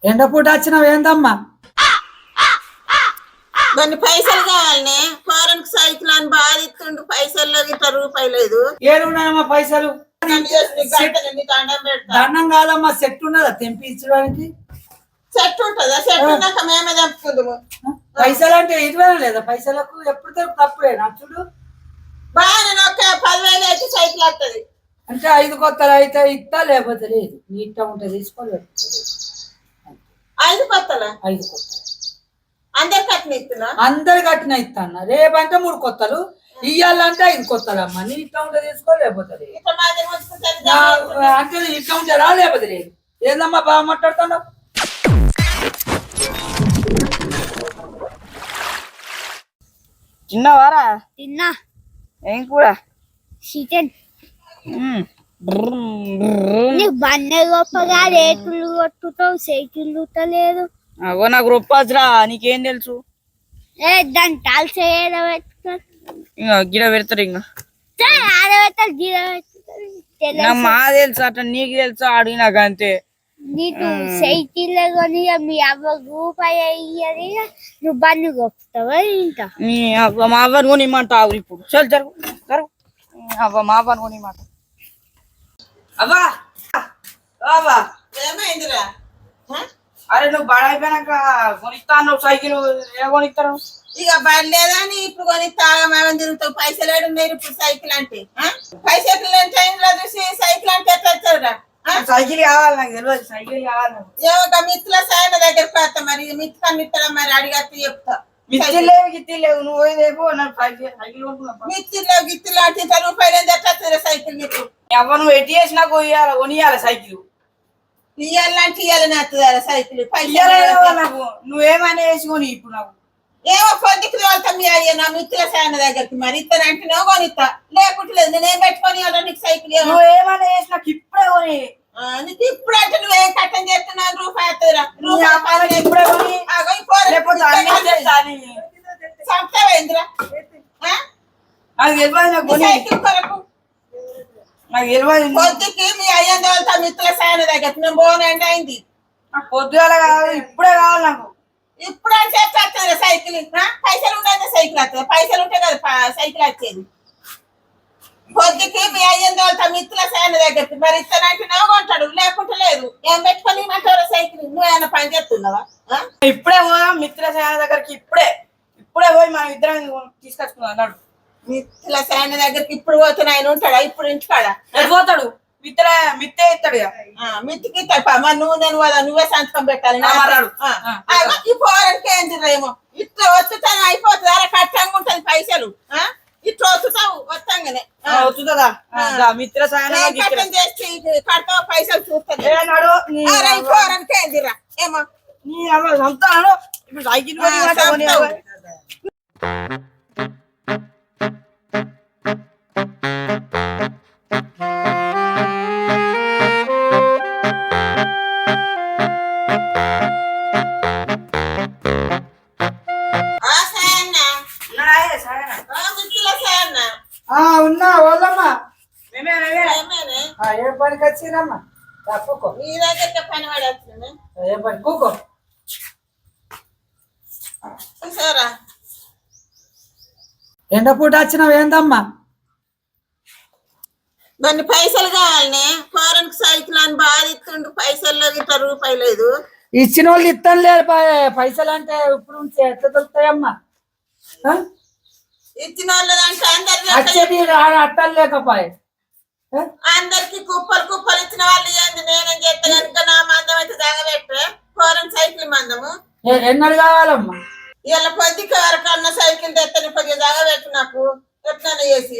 ఎండపూట వచ్చినావు ఏందమ్మా? కొన్ని పైసలు కావాలనే ఫారెన్ సైకిల్ అని బాగా ఇస్తుండు. పైసల్లో గిట్ల రూపాయి లేదు. ఏడున్నాయమ్మా పైసలు? దండం కాదమ్మా, సెట్ ఉన్నదా తెంపించడానికి? సెట్ ఉంటుందా? సెట్ ఉన్నాక మేమే తెంపుకుందాము. పైసలు అంటే ఇరవై లేదా? పైసలకు ఎప్పుడు తెంపు తప్పుడే నచ్చుడు. బాగా నేను ఒక 10,000 అయితే సైకిల్ వస్తుంది. అంటే 5 కొత్తలు అయితే ఇస్తా, లేకపోతే లేదు. నీ ఇష్టం ఉంటే తీసుకోలేదు. 5 కొత్తలా? 5 కొత్తలు అందరు కట్టిన ఇస్తున్నా? అందరు కట్టిన ఇస్తాను. రేపంటే 3 కొత్తలు, ఇయ్యాలంటే 5 కొత్తలు అమ్మా. నీ ఇష్టం ఉంటే తీసుకో, లేకపోతే లేదు. అంటే నీ ఇష్టం ఉంటే రా, లేకపోతే లేదు. ఏందమ్మా బాగా మాట్లాడుతున్నావు? తిన్నావారా? తిన్నా. ఏం కూడా చికెన్. నీకు బండి గొప్పగా రేకులు కొట్టుతావు, సైకిల్ లేదు. అగో నాకు రొప్పాజరా, నీకేం తెలుసు? దాన్ని తాల్చేయడం ఇంకా గిడ పెడతారు. ఇంకా ఆడబెట్టాలి, గిడ నాకు మా తెలుసు, అట్లా నీకు తెలుసా అడిగి నాకు అంతే. నీకు సైకిల్ కొని మీ అవ్వ రూపాయి అయ్యది, నువ్వు బండి గొప్పుతావా? ఇంకా నీ అవ్వ మా అవ్వని కొని ఇమ్మంటావు ఇప్పుడు. చల్ జరుగు జరుగు. అవ్వ మా అవ్వని కొని ఇమ్మంట. అవ్వా అవ్వా ఏమైందిరా? అరే నువ్వు బాగా అయిపోయినాక కొనిస్తా అన్నావు సైకిల్. ఏ కొనిస్తారు? ఇక బండి లేదని ఇప్పుడు కొని తాగమేమని తిరుగుతావు. పైసలు ఏడున్నాయి ఇప్పుడు సైకిల్ అంటే? పైసలు లేని టైంలో చూసి సైకిల్ అంటే ఎట్లా వచ్చావురా? సైకిల్ కావాలి నాకు తెలియదు. సైకిల్ కావాలి నాకు. ఏమో మిత్రుల సాయన దగ్గరికి వస్తా. మరి మిత్రులు మిత్రుల మరి అడిగత్తి చెప్తా. మిత్తి లేవు గిత్తి లేవు, నువ్వు పోయేదేపో నాకు సైకిల్ కొనుక్కున్నా. మిత్రులు గిత్తులు అంటే 10 రూపాయలు ఎట్లా వస్తుంది సైకిల్? మీకు అవ్వ నువ్వు ఎట్టి చేసి నాకు కొనియాలి సైకిల్. ఇయ్యాలంటే ఇయ్యాలని వస్తుందా సైకిల్? నాకు నువ్వేమైనా వేసుకొని ఇప్పుడు నాకు ఏమో పొద్దుకు వెళ్తా మీ అయ్యా నా మిత్రుల సాయన దగ్గరికి. మరి ఇస్తానంటే నువ్వు కొనిస్తా, లేకుంటే లేదు. నేనేం పెట్టుకొని నీకు సైకిల్? నువ్వేమైనా వేసి నాకు ఇప్పుడే కొని. నీకు ఇప్పుడు అంటే నువ్వేం కట్టం చేస్తున్నావు? రూపాయి వస్తుందిరా. ఇప్పుడే కొని సంపేంద్రా నాకు తెలియదు. నాకు కొని సైకిల్ కొరకు నాకు తెలియదు. పొద్దుకి మీ అయ్యని వెళ్తా మిత్రుల సాయన దగ్గరికి. నేను పోనండి అయింది. నాకు పొద్దుగాల కావాలి, ఇప్పుడే కావాలి నాకు. ఇప్పుడు అంటే ఎట్లా వస్తుంది సైకిల్? పైసలు ఉంటే సైకిల్ వస్తుంది. పైసలు ఉంటే కదా సైకిల్ వచ్చేది. పొద్దుకి మీ అయ్యని వెళ్తా మిత్రుల సాయన దగ్గరికి. మరి ఇస్తానంటే నువ్వు కొంటాడు, లేకుంటే లేదు. ఏం పెట్టుకొని ఇమ్మంటారు సైకిల్? నువ్వేమైనా పని చేస్తున్నావా? ఇప్పుడే పోదాం మిత్రుల సేన దగ్గరికి. ఇప్పుడే ఇప్పుడే పోయి మనం ఇద్దరం తీసుకొచ్చుకున్నాం అన్నాడు. మిత్రుల సాయన దగ్గరికి ఇప్పుడు పోతున్నా. ఆయన ఉంటాడా ఇప్పుడు ఇంటికాడ? పోతాడు. మిత్తే ఇస్తాడు. మిత్తికి మరి నువ్వు నేను నువ్వే సంతకం పెట్టాలి. ఈ పోరానికి ఏంటిరేమో ఇట్లా వచ్చుతాను అయిపోతుంది. అలా కట్టంగా ఉంటది పైసలు. ఇట్లా వచ్చుతావు వస్తాగానే వస్తుందా మిత్ర కట్టం చేసి కడతావు పైసలు చూస్తాను. ఈ పోరానికి ఏంటిరా ఏమో చంపుతాను ఇప్పుడు సైకిల్. ఉన్నా వాళ్ళమ్మా. మేమే ఏం పనికి వచ్చిరమ్మా? తప్పుకో. నీ దగ్గర పని పడేస్తుంది. ఏం పని? కూకో. సరా ఎండపూట వచ్చినావు ఏందమ్మా? కొన్ని పైసలు కావాలనే ఫారెన్ సైకిల్ అని బాగా ఇస్తుండు. పైసల్లో గిట్ల రూపాయి లేదు. ఇచ్చిన వాళ్ళు ఇస్తాను లేదు. పైసలు అంటే ఇప్పుడు ఎట్లా దొరుకుతాయమ్మా? ఇచ్చిన వాళ్ళు అంటే వచ్చేది అట్టలు లేకపోయే. అందరికి కుప్పలు కుప్పలు ఇచ్చిన వాళ్ళు ఏంది? నేనేం చేస్తా కనుక నా మందం అయితే తగబెట్టే ఫారెన్ సైకిల్ మందము. ఎన్నడు కావాలమ్మా? ఇలా పొద్దుకి వరకన్నా సైకిల్ తెత్తని కొద్దిగా తగబెట్టు. నాకు ఎట్లా చేసి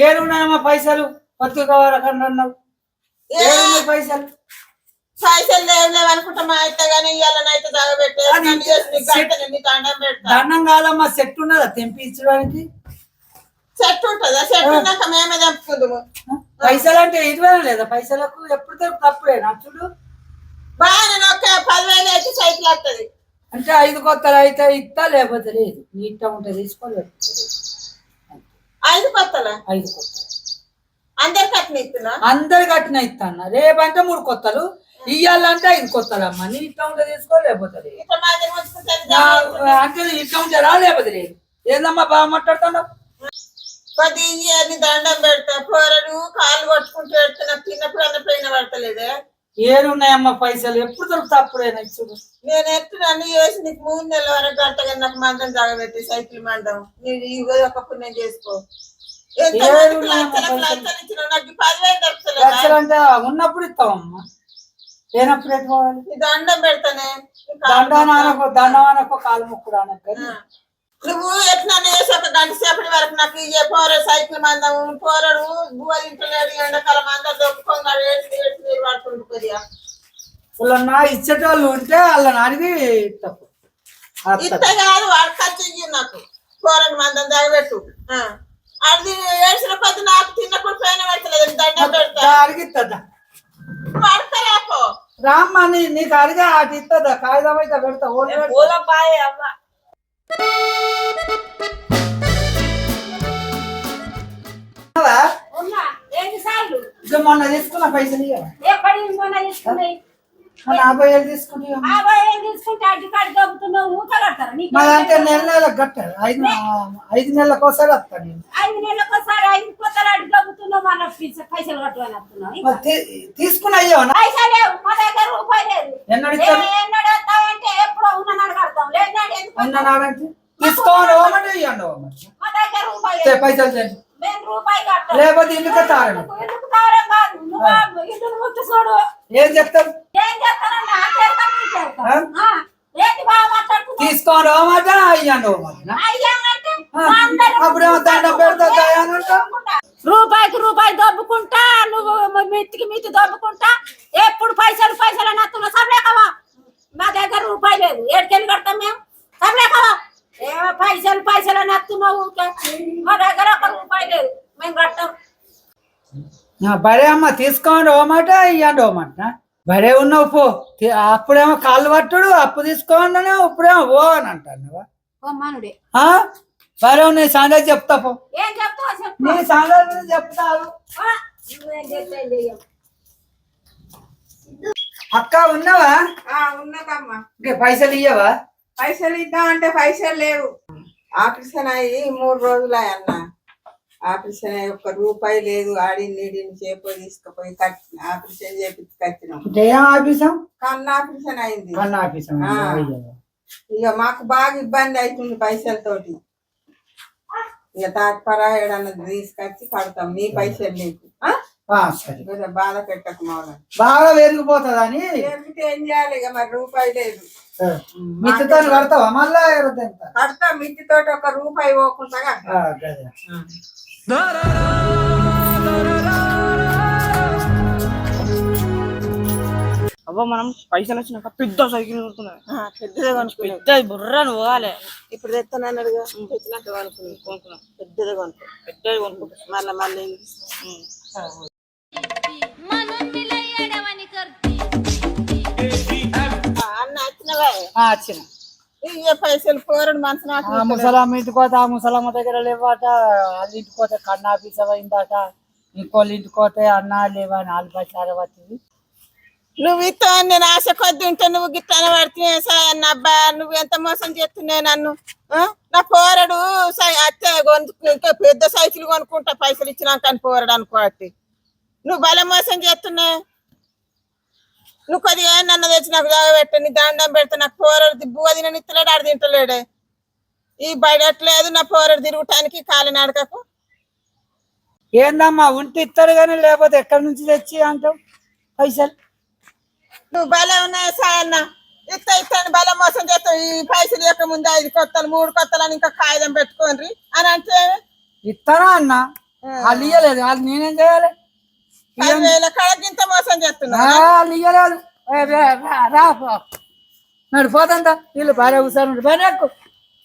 ఏడున్నాయమ్మా పైసలు? పత్రిక వరకన్నా అన్నావు. పైసలు పైసలు లేవు అనుకుంటా. మా అయితే గానీ ఇవాళనైతే తగబెట్టే దండం పెడతా. దండం కాదమ్మా, సెట్ ఉన్నదా తెంపించడానికి? సెట్ ఉంటుందా? సెట్ ఉన్నాక మేమే తెంపుకుందాము. పైసలు అంటే ఇరవై లేదా? పైసలకు ఎప్పుడు తెంపు తప్పుడే నచ్చుడు. బాగా నేను ఒక 10,000 అయితే సైకిల్ వస్తుంది. అంటే 5 కొత్తలు అయితే ఇస్తా, లేకపోతే లేదు. నీ ఇష్టం ఉంటే తీసుకోలేదు. 5 కొత్తలా? 5 కొత్తలు అందరు కట్టిన ఇస్తున్నా? అందరు కట్టిన ఇస్తాను. రేపంటే 3 కొత్తలు, ఇయ్యాలంటే ఇది కొత్తలమ్మ నీ ఇట్లా ఉంటే తీసుకో లేకపోతే లేదు. ఇట్లా మా దగ్గర వచ్చుకుంటే అంటే ఇట్లా ఉంటే లేకపోతే లేదు. ఏందమ్మా బాగా మాట్లాడుతున్నావు? కొద్ది ఇయ్యని దండం పెడతా పోరడు కాళ్ళు కొట్టుకుంటూ పెడితే నాకు తిన్నప్పుడు అన్న పైన పడతలేదే. ఏడున్నాయమ్మా పైసలు ఎప్పుడు దొరుకుతా అప్పుడైనా ఇచ్చుడు. నేను ఎప్పుడు అన్ని చేసి నీకు 3 నెలల వరకు గంటగా నాకు మందం జాగబెట్టి సైకిల్ మందం నీకు ఇవ్వ ఒక పుణ్యం చేసుకో. ఎంత మందికి లక్షలు ఇచ్చిన నాకు 10,000 దొరుకుతలేదా? లక్షలు అంటే ఉన్నప్పుడు ఇస్తావమ్మా, లేనప్పుడు ఎట్టుకోవాలి. ఈ దండం పెడతానే దండమానకో కాలు ముక్కుడు అనకు. నువ్వు ఎట్లా చేసి ఒక గంట సేపటి వరకు నాకు ఇయ్యే పోరడు సైకిల్ మందం పోరడు బువ్వలు ఇంటలేడు ఎండాకాలం అందరు దొక్కుకోగాడు ఏడ్చి నీరు పడుతుంటు కొద్దిగా వాళ్ళన్నా ఇచ్చేటోళ్ళు ఉంటే వాళ్ళని అడిగి తప్పు ఇస్తే కాదు వాడు ఖర్చు ఇయ్యి నాకు పోరడు మందం దగ్గబెట్టు అది ఏడ్చిన కొద్ది నాకు తిన్నప్పుడు పైన పెడతలేదు దండం పెడతా అడిగిస్తుందా పడతలేపో రామ్మ నీకు అడిగా అటు ఇస్తుందా కాగితం అయితే పెడతా ఓలపాయ అవ్వ మొన్న తీసుకున్న పైసలు మొన్న 50,000 తీసుకుంటే మాదంటే నెల నెలకు కట్టారు 5 నెలలకు ఒకసారి వస్తాను నేను. తీసుకుని అయ్యావా ఎన్నడు ఇస్తాను తీసుకోండి ఇవ్వండి పైసలు చేయండి లేకపోతే ఇల్లు కట్టాలి. ఏం చెప్తారు తీసుకోండి ఓమాట అయ్యండి ఓమాట అప్పుడేమో దండం పెడతా రూపాయి దొబ్బుకుంటా నువ్వు మిత్తి దొబ్బుకుంటా ఎప్పుడు పైసలు నత్తున్నా సబ్లేకవా మా దగ్గర రూపాయి లేదు ఏడుకెళ్ళి కడతాం మేము సబ్లేకవా ఏమో పైసలు నత్తున్నావు మా దగ్గర 1 రూపాయి లేదు మేము కట్టాం. బరే అమ్మ తీసుకోండి ఓమాట ఇవ్వండి ఓమాట బరే ఉన్నావు పో. అప్పుడేమో కాళ్ళు పట్టుడు అప్పు తీసుకోండి ఇప్పుడేమో ఓ అని అంటాను బరే నీ సంగతి చెప్తా పో నీ సంగతి చెప్తావు. అక్క ఉన్నావా? ఉన్నదమ్మా ఇంకా పైసలు ఇయ్యవా? పైసలు ఇద్దామంటే పైసలు లేవు. ఆపరేషన్ అయ్యి 3 రోజులు అన్న ఆపరేషన్ అయ్యి 1 రూపాయి లేదు. నీడిని చేపో తీసుకుపోయి ఆపరేషన్ చేపించి కట్టినాం. కన్ను ఆపరేషన్ అయింది. ఇక మాకు బాగా ఇబ్బంది అవుతుంది పైసలతోటి. ఇక తాత్పరా ఏడన్నది తీసుకొచ్చి కడతాం. నీ పైసలు లేకు బాధ పెట్టకు మౌన బాగా పెరిగిపోతుంది అని ఏం చేయాలి. ఇక మరి రూపాయి లేదు. మిత్తితో కడతావా మళ్ళా కడతా మిత్తితోటి 1 రూపాయి పోకుండా అవ్వ మనం పైసలు వచ్చినాక పెద్ద సైకిల్ పెద్ద బుర్రను పోవాలి. ఇప్పుడు తెస్తానన్నాడుగా తెచ్చినాక కొనుక్కున్నాం. పెద్దది కొనుక్కుంటాం మళ్ళీ అన్న వచ్చినవా ఇయ్య పైసలు పోరడు మనసు ముసలమ్మ ఇంటికి పోతే ఆ ముసలమ్మ దగ్గర లేవాట. వాళ్ళ ఇంటికి పోతే కన్నా ఆఫీస్ అయిందట. ఇంకోళ్ళ ఇంటికి పోతే అన్నా లేవా అని వాళ్ళు పైసలు వచ్చింది. నువ్వు ఇస్తా నేను ఆశ కొద్ది ఉంటే నువ్వు గిట్ట పడుతున్నా సాయన్న అబ్బా నువ్వు ఎంత మోసం చేస్తున్నావు నన్ను. నా పోరడు అత్తే ఇంకా పెద్ద సైకిల్ కొనుక్కుంటా పైసలు ఇచ్చినాక అని పోరడు అనుకోటి నువ్వు బల మోసం చేస్తున్నావు. నువ్వు కొద్దిగా నన్ను తెచ్చి నాకు జాగబెట్ట నీ దండం పెడతా. నాకు పోరడు బువ్వ తిన నిత్తలేడు ఆడ తింటలేడే. ఈ బయటట్లేదు నా పోరడు తిరుగుటానికి కాలి నడకకు. ఏందమ్మా ఉంటే ఇస్తాడు కానీ లేకపోతే ఎక్కడి నుంచి తెచ్చి అంటావు పైసలు. నువ్వు బలం ఉన్నాయా సాయన్న ఇస్తాను బలం మోసం చేస్తావు. ఈ పైసలు యొక్క ముందు 5 కొత్తలు 3 కొత్తలు అని ఇంకా కాగితం పెట్టుకోండి అని అంటే ఇస్తానా అన్న వాళ్ళు ఇయ్యలేదు. వాళ్ళు నేనేం చేయాలి? 10,000 కడకింత మోసం చేస్తున్నా. వాళ్ళు ఇయ్యలేదు. నడిపోతుందా వీళ్ళు భార్య కూర్చొని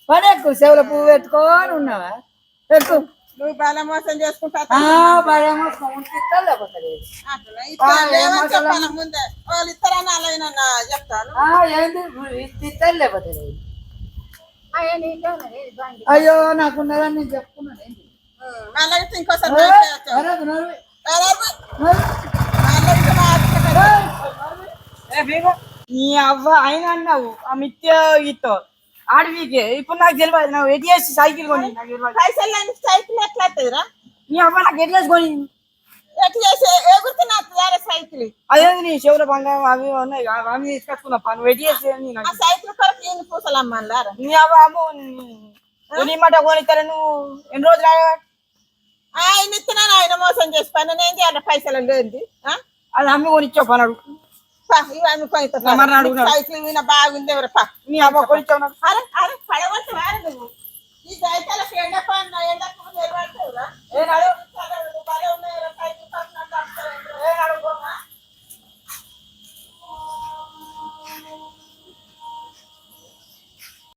పనెక్కు చెవుల పువ్వు పెట్టుకోని ఉన్నావా ఎక్కు. నువ్వు బాగా మోసం చేసుకుంటా ముందే వాళ్ళు ఇస్తారని అలాగేనన్నా చెప్తాను. లేకపోతే అయ్యో నాకున్నదని నేను చెప్పుకున్నాను. మళ్ళీ ఇంకోసారి నీ అవ్వ ఆయన అన్నావు ఆ మిత్య గీతో ఆడవికే ఇప్పుడు నాకు తెలియదు నాకు ఎటు చేసి సైకిల్ కొని నాకు తెలియదు. పైసలు లేని సైకిల్ ఎట్లా వస్తుందిరా? నీ అవ్వ నాకు ఎటు చేసి కొని ఎట్లా చేసి ఎగురుతున్నా సైకిల్? అదేంది నీ చెవుల బంగారం అవి ఉన్నాయి అవి తీసుకొచ్చుకున్నా నువ్వు ఎటు చేసి ఆ సైకిల్ కొరకు ఎన్ని పూసలు అమ్మాలారా? నీ అవ్వ అమ్మ నీ మాట కొనిస్తారా నువ్వు ఎన్ని రోజులు ఆయన ఇస్తున్నాను, ఆయన మోసం చేసి పని నేను చేయాలి. పైసలు లేనిది అది అమ్మి కొనిచ్చావు పని అడుగు ఇవన్నీ సైకిల్ మీద బాగుంది ఎవరు నీ అవ్వ కొనిచ్చావు అరే అరే పడగొట్టు వారు నువ్వు ఈ సైకిల్